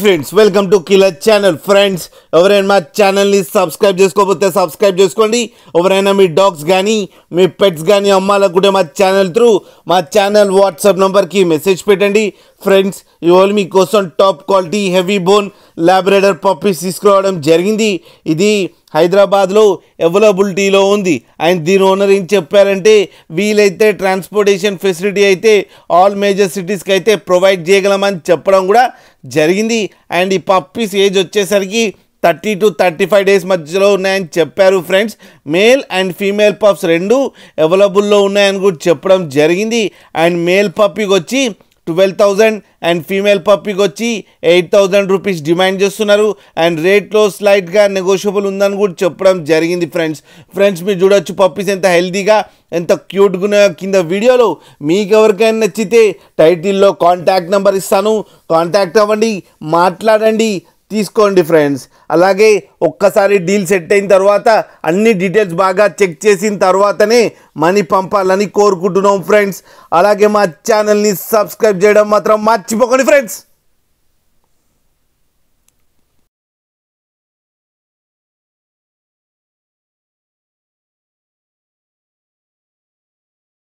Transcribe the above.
Friends welcome to killer channel. Friends ఎవరైనా మా ఛానల్ని సబ్స్క్రైబ్ చేసుకోకపోతే సబ్స్క్రైబ్ చేసుకోండి. ఎవరైనా మీ డాగ్స్ కానీ మీ పెట్స్ కానీ అమ్మాలనుకుంటే మా ఛానల్ వాట్సాప్ నెంబర్కి మెసేజ్ పెట్టండి. ఫ్రెండ్స్ ఇవాళ మీకోసం top quality heavy bone Labrador puppies తీసుకురావడం జరిగింది. ఇది హైదరాబాద్లో అవైలబిలిటీలో ఉంది. అండ్ దీని ఓనర్ ఏం చెప్పారంటే వీలైతే ట్రాన్స్పోర్టేషన్ ఫెసిలిటీ అయితే ఆల్ మేజర్ సిటీస్కి అయితే ప్రొవైడ్ చేయగలమని చెప్పడం కూడా జరిగింది. అండ్ ఈ పప్పీస్ ఏజ్ వచ్చేసరికి 30 to 35 డేస్ మధ్యలో ఉన్నాయని చెప్పారు. Friends male and female pups రెండు అవైలబుల్లో ఉన్నాయని కూడా చెప్పడం జరిగింది. అండ్ మేల్ పప్పీకి వచ్చి 12,000 అండ్ ఫీమేల్ పప్పీకి వచ్చి 8,000 రూపీస్ డిమాండ్ చేస్తున్నారు. అండ్ రేట్లో స్లైట్గా నెగోషియబుల్ ఉందని కూడా చెప్పడం జరిగింది. ఫ్రెండ్స్ మీరు చూడొచ్చు పప్పీస్ ఎంత హెల్తీగా ఎంత క్యూట్గా ఉన్నాయో. కింద వీడియోలో మీకు ఎవరికైనా నచ్చితే టైటిల్లో కాంటాక్ట్ నెంబర్ ఇస్తాను, కాంటాక్ట్ అవ్వండి, మాట్లాడండి, తీసుకోండి. ఫ్రెండ్స్ అలాగే ఒక్కసారి డీల్ సెట్ అయిన తర్వాత అన్ని డీటెయిల్స్ బాగా చెక్ చేసిన తర్వాతనే మనీ పంపాలని కోరుకుంటున్నాం. ఫ్రెండ్స్ అలాగే మా ఛానల్ని సబ్స్క్రైబ్ చేయడం మాత్రం మర్చిపోకండి. ఫ్రెండ్స్